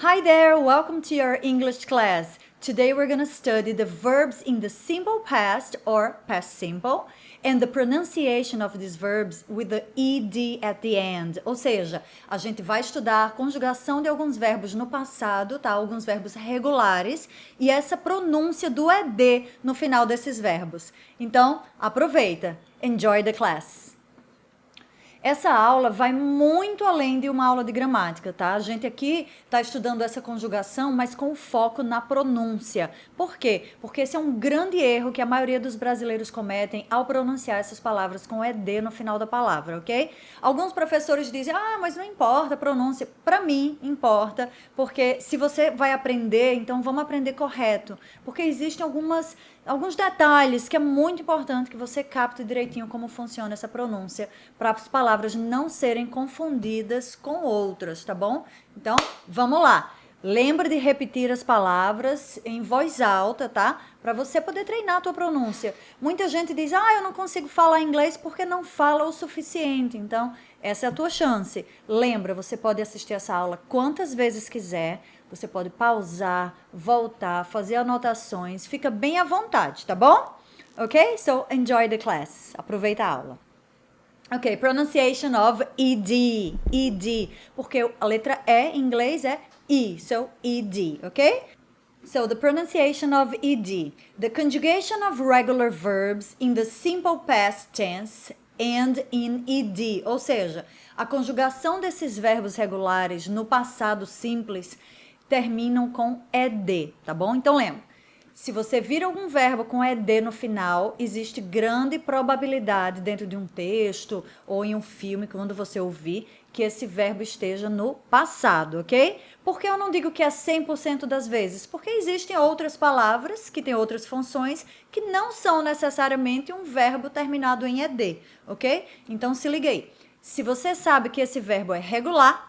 Hi there, welcome to your English class. Today we're going to study the verbs in the simple past or past simple and the pronunciation of these verbs with the ed at the end. Ou seja, a gente vai estudar a conjugação de alguns verbos no passado, tá? Alguns verbos regulares e essa pronúncia do ed no final desses verbos. Então, aproveita. Enjoy the class. Essa aula vai muito além de uma aula de gramática, tá? A gente aqui está estudando essa conjugação, mas com foco na pronúncia. Por quê? Porque esse é um grande erro que a maioria dos brasileiros cometem ao pronunciar essas palavras com ed no final da palavra, ok? Alguns professores dizem, mas não importa a pronúncia. Para mim, importa, porque se você vai aprender, então vamos aprender correto. Porque existem alguns detalhes que é muito importante que você capte direitinho como funciona essa pronúncia para as palavras não serem confundidas com outras, tá bom? Então, vamos lá. Lembre de repetir as palavras em voz alta, tá? Para você poder treinar a tua pronúncia. Muita gente diz, eu não consigo falar inglês porque não fala o suficiente. Então, essa é a tua chance. Lembra, você pode assistir essa aula quantas vezes quiser. Você pode pausar, voltar, fazer anotações. Fica bem à vontade, tá bom? Ok? So, enjoy the class. Aproveita a aula. Ok, pronunciation of ed. Ed. Porque a letra E em inglês é E. So, ed, ok? So, the pronunciation of ed. The conjugation of regular verbs in the simple past tense and in ed. Ou seja, a conjugação desses verbos regulares no passado simples terminam com ed, tá bom? Então, lembra. Se você vir algum verbo com ed no final, existe grande probabilidade dentro de um texto ou em um filme, quando você ouvir, que esse verbo esteja no passado, ok? Por que eu não digo que é 100% das vezes? Porque existem outras palavras que têm outras funções que não são necessariamente um verbo terminado em ed, ok? Então, se liga aí. Se você sabe que esse verbo é regular,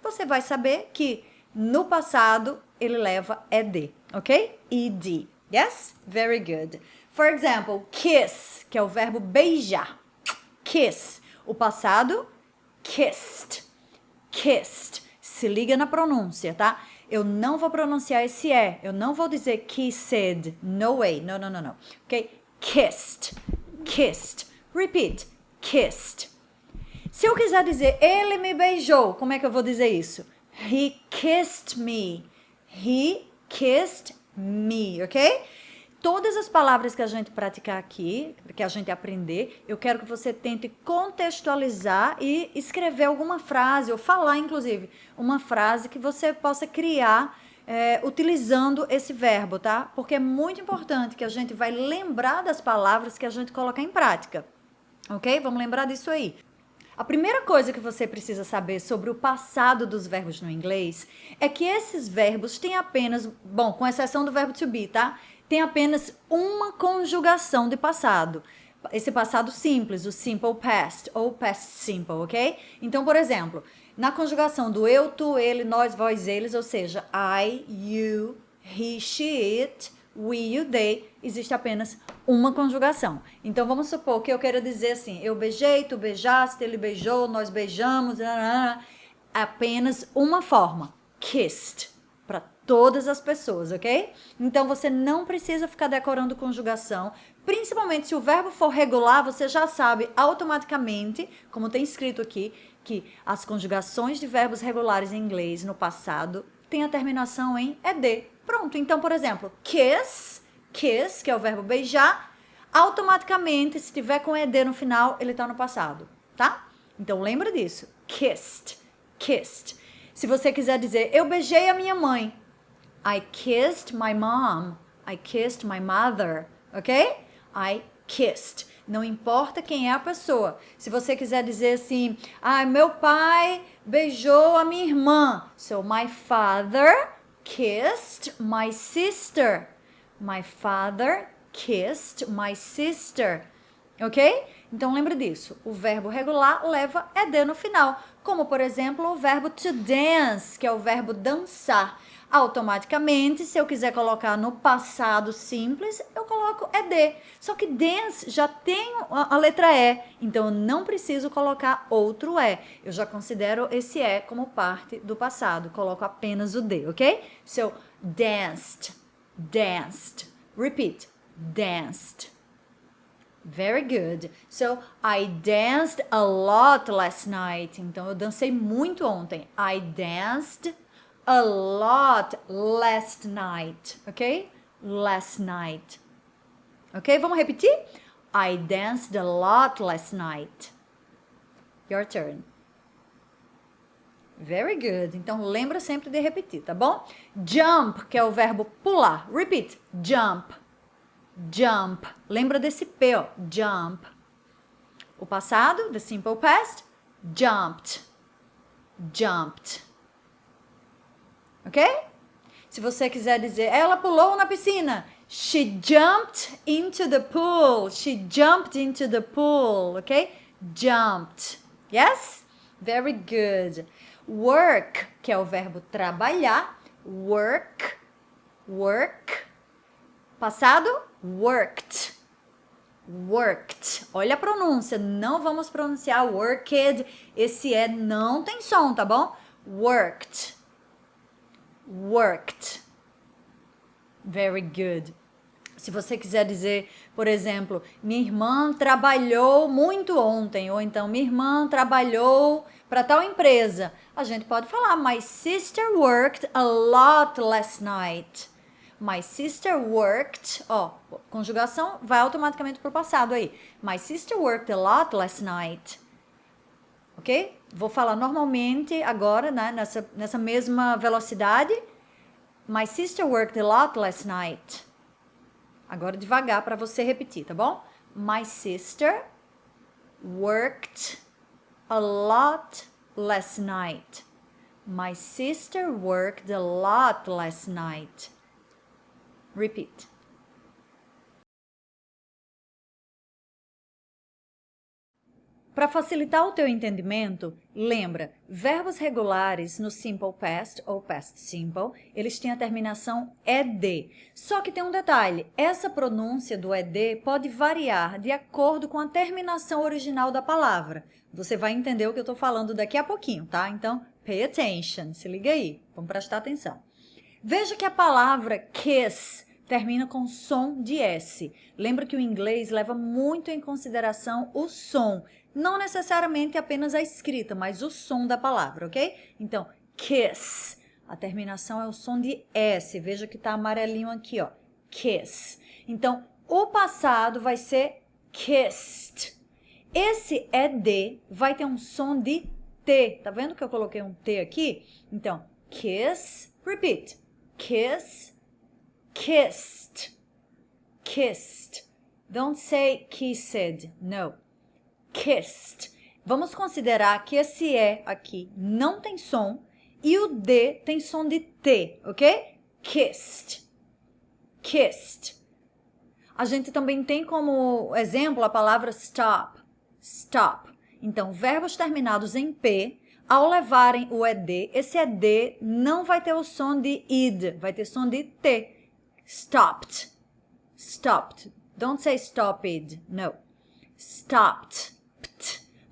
você vai saber que no passado ele leva ed, ok? Ed. Yes? Very good. For example, kiss, que é o verbo beijar. Kiss. O passado, kissed. Kissed. Se liga na pronúncia, tá? Eu não vou pronunciar esse E. Eu não vou dizer kissed. No way. No, no, no, no. Ok? Kissed. Kissed. Repeat. Kissed. Se eu quiser dizer ele me beijou, como é que eu vou dizer isso? He kissed me. He kissed me, ok? Todas as palavras que a gente praticar aqui, que a gente aprender, eu quero que você tente contextualizar e escrever alguma frase, ou falar, inclusive, uma frase que você possa criar utilizando esse verbo, tá? Porque é muito importante que a gente vai lembrar das palavras que a gente coloca em prática, ok? Vamos lembrar disso aí. A primeira coisa que você precisa saber sobre o passado dos verbos no inglês é que esses verbos têm apenas, com exceção do verbo to be, tá? Tem apenas uma conjugação de passado. Esse passado simples, o simple past ou past simple, ok? Então, por exemplo, na conjugação do eu, tu, ele, nós, vós, eles, ou seja, I, you, he, she, it, we, you, they, existe apenas uma conjugação. Então, vamos supor que eu queira dizer assim, eu beijei, tu beijaste, ele beijou, nós beijamos, apenas uma forma, kissed, para todas as pessoas, ok? Então, você não precisa ficar decorando conjugação, principalmente se o verbo for regular, você já sabe automaticamente, como tem escrito aqui, que as conjugações de verbos regulares em inglês no passado têm a terminação em ed. Pronto, então, por exemplo, kiss, que é o verbo beijar, automaticamente, se tiver com ed no final, ele está no passado, tá? Então, lembra disso. Kissed, kissed. Se você quiser dizer, eu beijei a minha mãe. I kissed my mom. I kissed my mother, ok? I kissed. Não importa quem é a pessoa. Se você quiser dizer assim, meu pai beijou a minha irmã. So, my father kissed my sister. My father kissed my sister. Ok? Então, lembra disso. O verbo regular leva ed no final. Como, por exemplo, o verbo to dance, que é o verbo dançar. Automaticamente, se eu quiser colocar no passado simples, eu coloco ed. Só que dance já tem a letra E, então eu não preciso colocar outro E. Eu já considero esse E como parte do passado. Coloco apenas o D, ok? So, danced, danced. Repeat, danced. Very good. So, I danced a lot last night. Então, eu dancei muito ontem. I danced a lot last night. Ok? Last night. Ok? Vamos repetir? I danced a lot last night. Your turn. Very good. Então, lembra sempre de repetir, tá bom? Jump, que é o verbo pular. Repeat. Jump. Jump. Lembra desse P, ó. Jump. O passado, the simple past, jumped. Jumped. Ok? Se você quiser dizer, ela pulou na piscina. She jumped into the pool. She jumped into the pool. Ok? Jumped. Yes? Very good. Work, que é o verbo trabalhar. Work. Work. Passado, worked. Worked. Olha a pronúncia, não vamos pronunciar worked. Esse E não tem som, tá bom? Worked. Worked. Very good. Se você quiser dizer, por exemplo, minha irmã trabalhou muito ontem, ou então minha irmã trabalhou para tal empresa, a gente pode falar my sister worked a lot last night. My sister worked, ó, conjugação vai automaticamente pro passado aí. My sister worked a lot last night. Ok? Vou falar normalmente agora, né, nessa mesma velocidade. My sister worked a lot last night. Agora devagar para você repetir, tá bom? My sister worked a lot last night. My sister worked a lot last night. Repeat. Para facilitar o teu entendimento, lembra, verbos regulares no simple past ou past simple, eles têm a terminação ed. Só que tem um detalhe, essa pronúncia do ed pode variar de acordo com a terminação original da palavra. Você vai entender o que eu estou falando daqui a pouquinho, tá? Então, pay attention, se liga aí, vamos prestar atenção. Veja que a palavra kiss termina com som de S. Lembra que o inglês leva muito em consideração o som, não necessariamente apenas a escrita, mas o som da palavra, ok? Então, kiss. A terminação é o som de S. Veja que tá amarelinho aqui, ó. Kiss. Então, o passado vai ser kissed. Esse ed vai ter um som de T. Tá vendo que eu coloquei um T aqui? Então, kiss. Repeat. Kiss. Kissed. Kissed. Don't say kissed. No. Kissed. Vamos considerar que esse E aqui não tem som e o D tem som de T, ok? Kissed. Kissed. A gente também tem como exemplo a palavra stop. Stop. Então, verbos terminados em P, ao levarem o ED, esse ED não vai ter o som de id, vai ter som de T. Stopped. Stopped. Don't say stopped. No. Stopped.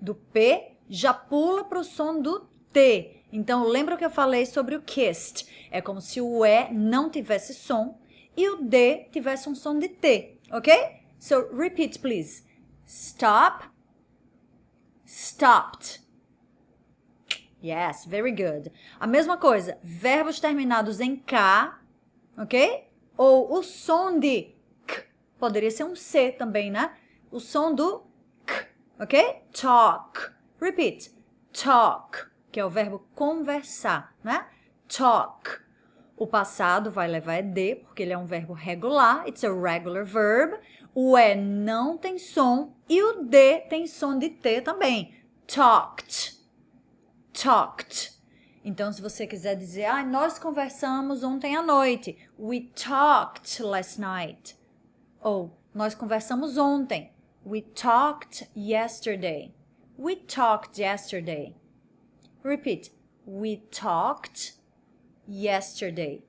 Do P já pula para o som do T. Então, lembra o que eu falei sobre o kissed? É como se o E não tivesse som e o D tivesse um som de T, ok? So, repeat, please. Stop. Stopped. Yes, very good. A mesma coisa, verbos terminados em K, ok? Ou o som de K. Poderia ser um C também, né? O som do K, ok? Talk. Repeat. Talk, que é o verbo conversar, né? Talk. O passado vai levar ed, porque ele é um verbo regular. It's a regular verb. O E não tem som e o D tem som de T também. Talked. Talked. Então, se você quiser dizer, nós conversamos ontem à noite. We talked last night. Ou, nós conversamos ontem. We talked yesterday. We talked yesterday. Repeat. We talked yesterday.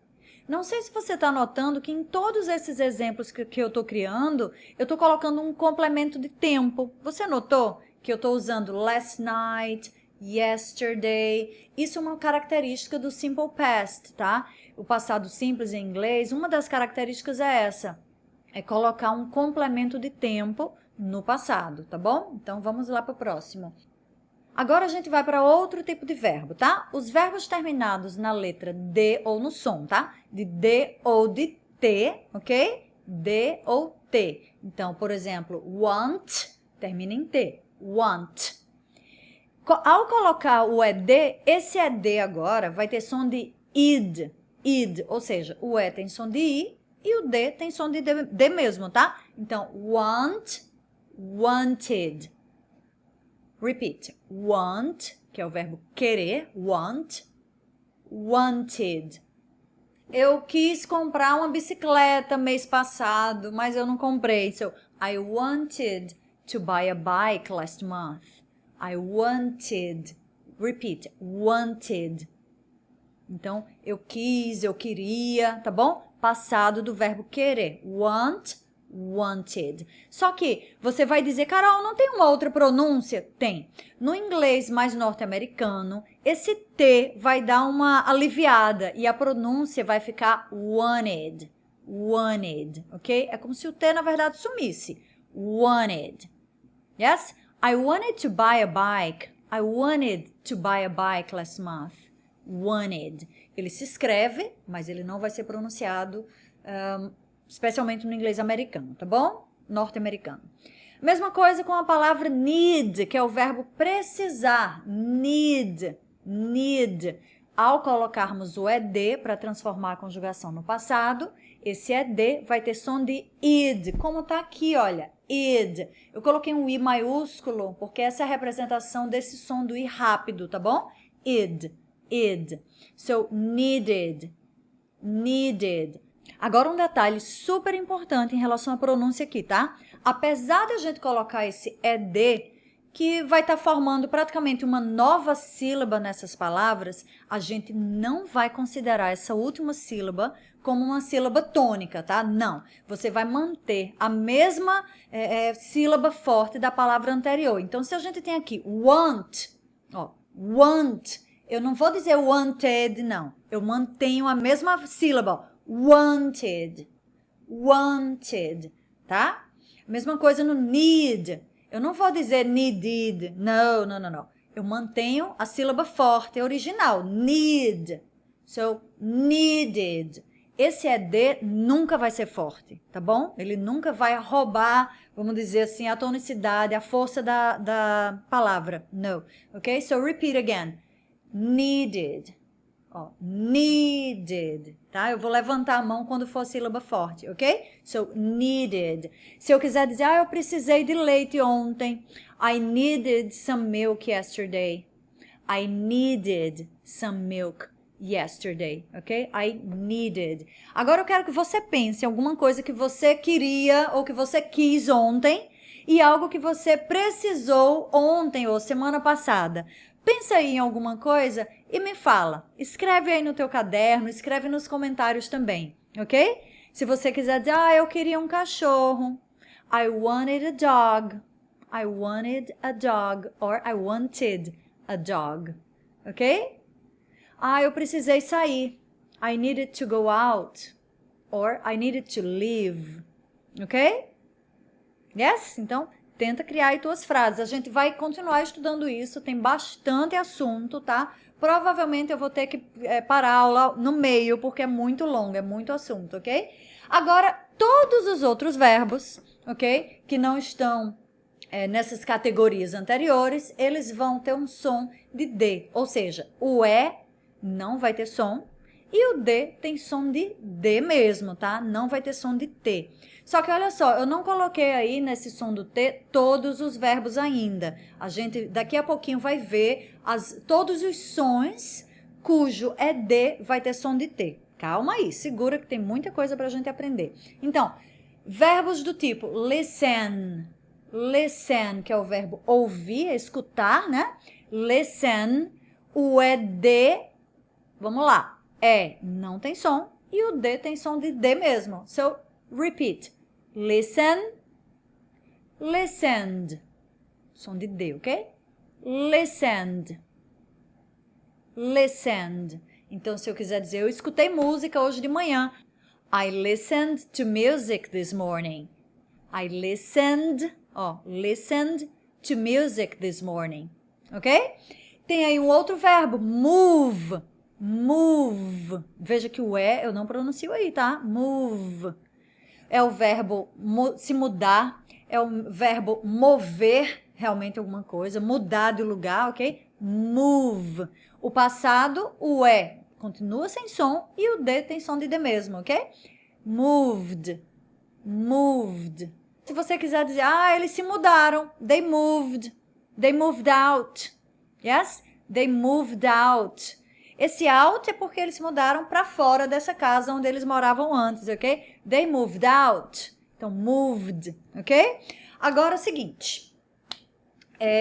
Não sei se você está notando que em todos esses exemplos que eu estou criando, eu estou colocando um complemento de tempo. Você notou que eu estou usando last night, yesterday? Isso é uma característica do simple past, tá? O passado simples em inglês, uma das características é essa. É colocar um complemento de tempo no passado, tá bom? Então, vamos lá para o próximo. Agora a gente vai para outro tipo de verbo, tá? Os verbos terminados na letra D ou no som, tá? De D ou de T, ok? D ou T. Então, por exemplo, want, termina em T. Want. Ao colocar o ED, esse ED agora vai ter som de id, id. Ou seja, o E tem som de I e o D tem som de D mesmo, tá? Então, want, wanted. Repeat. Want, que é o verbo querer, want, wanted. Eu quis comprar uma bicicleta mês passado, mas eu não comprei. So, I wanted to buy a bike last month. I wanted. Repeat. Wanted. Então, eu quis, eu queria, tá bom? Passado do verbo querer. Want, wanted. Só que você vai dizer, Carol, não tem uma outra pronúncia? Tem. No inglês mais norte-americano, esse T vai dar uma aliviada e a pronúncia vai ficar wanted. Wanted, ok? É como se o T, na verdade, sumisse. Wanted. Yes? I wanted to buy a bike. I wanted to buy a bike last month. Wanted. Ele se escreve, mas ele não vai ser pronunciado, especialmente no inglês americano, tá bom? Norte-americano. Mesma coisa com a palavra need, que é o verbo precisar. Need, need. Ao colocarmos o ED para transformar a conjugação no passado, esse ED vai ter som de id, como tá aqui, olha, id. Eu coloquei um I maiúsculo, porque essa é a representação desse som do I rápido, tá bom? Id, id. So, needed, needed. Agora um detalhe super importante em relação à pronúncia aqui, tá? Apesar de a gente colocar esse ED, que vai estar formando praticamente uma nova sílaba nessas palavras, a gente não vai considerar essa última sílaba como uma sílaba tônica, tá? Não. Você vai manter a mesma sílaba forte da palavra anterior. Então, se a gente tem aqui want, ó, want, eu não vou dizer wanted, não. Eu mantenho a mesma sílaba, ó, wanted, wanted, tá? Mesma coisa no need. Eu não vou dizer needed, não, não, não, não. Eu mantenho a sílaba forte, original, need. So, needed. Esse ED nunca vai ser forte, tá bom? Ele nunca vai roubar, vamos dizer assim, a tonicidade, a força da palavra. No, ok? So, repeat again. Needed. Ó, needed, tá? Eu vou levantar a mão quando for a sílaba forte, ok? So, needed. Se eu quiser dizer, eu precisei de leite ontem. I needed some milk yesterday. I needed some milk yesterday, ok? I needed. Agora eu quero que você pense em alguma coisa que você queria ou que você quis ontem e algo que você precisou ontem ou semana passada. Pensa aí em alguma coisa e me fala. Escreve aí no teu caderno, escreve nos comentários também, ok? Se você quiser dizer, eu queria um cachorro. I wanted a dog. I wanted a dog. Or I wanted a dog. Ok? Eu precisei sair. I needed to go out. Or I needed to leave. Ok? Yes? Então, tenta criar aí tuas frases. A gente vai continuar estudando isso, tem bastante assunto, tá? Provavelmente eu vou ter que parar a aula no meio, porque é muito longo, é muito assunto, ok? Agora, todos os outros verbos, ok? Que não estão nessas categorias anteriores, eles vão ter um som de D. Ou seja, o E não vai ter som e o D tem som de D mesmo, tá? Não vai ter som de T. Só que olha só, eu não coloquei aí nesse som do T todos os verbos ainda. A gente daqui a pouquinho vai ver todos os sons cujo ED vai ter som de T. Calma aí, segura que tem muita coisa pra gente aprender. Então, verbos do tipo listen, listen, que é o verbo ouvir, escutar, né? Listen. o ED, vamos lá, não tem som e o D tem som de D mesmo. So, repeat. Listen, listened. Som de D, ok? Listened. Listened. Então, se eu quiser dizer, eu escutei música hoje de manhã. I listened to music this morning. I listened, listened to music this morning. Ok? Tem aí um outro verbo, move. Move. Veja que o eu não pronuncio aí, tá? Move. É o verbo se mudar, é o verbo mover realmente alguma coisa, mudar de lugar, ok? Move. O passado, o continua sem som e o D tem som de D mesmo, ok? Moved. Moved. Se você quiser dizer, eles se mudaram. They moved. They moved out. Yes? They moved out. Esse out é porque eles se mudaram para fora dessa casa onde eles moravam antes, ok? They moved out. Então, moved, ok? Agora é o seguinte.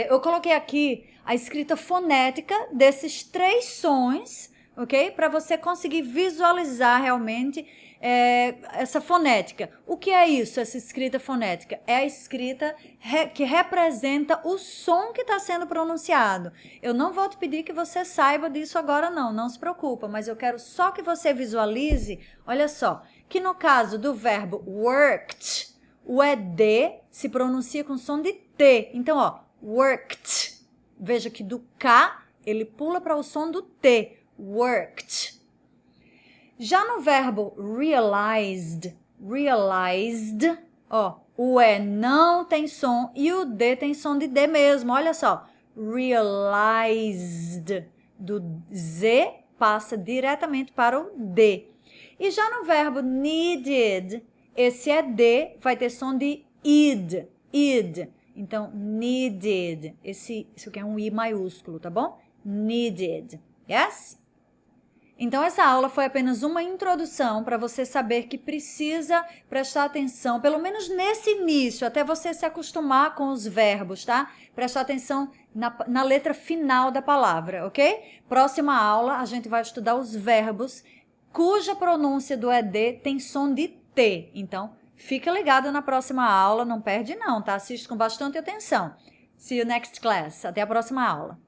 Eu coloquei aqui a escrita fonética desses 3 sons, ok? Para você conseguir visualizar realmente essa fonética. O que é isso, essa escrita fonética? É a escrita que representa o som que está sendo pronunciado. Eu não vou te pedir que você saiba disso agora não se preocupa, mas eu quero só que você visualize, olha só, que no caso do verbo worked, o ED se pronuncia com som de T. Então, worked. Veja que do K, ele pula para o som do T. Worked. Já no verbo realized, o E não tem som e o D tem som de D mesmo. Olha só, realized. Do Z passa diretamente para o D. E já no verbo needed, esse ED vai ter som de id. Então, needed. Isso aqui é um I maiúsculo, tá bom? Needed. Yes? Então, essa aula foi apenas uma introdução para você saber que precisa prestar atenção, pelo menos nesse início, até você se acostumar com os verbos, tá? Prestar atenção na letra final da palavra, ok? Próxima aula, a gente vai estudar os verbos cuja pronúncia do ED tem som de T. Então, fica ligado na próxima aula, não perde não, tá? Assiste com bastante atenção. See you next class. Até a próxima aula.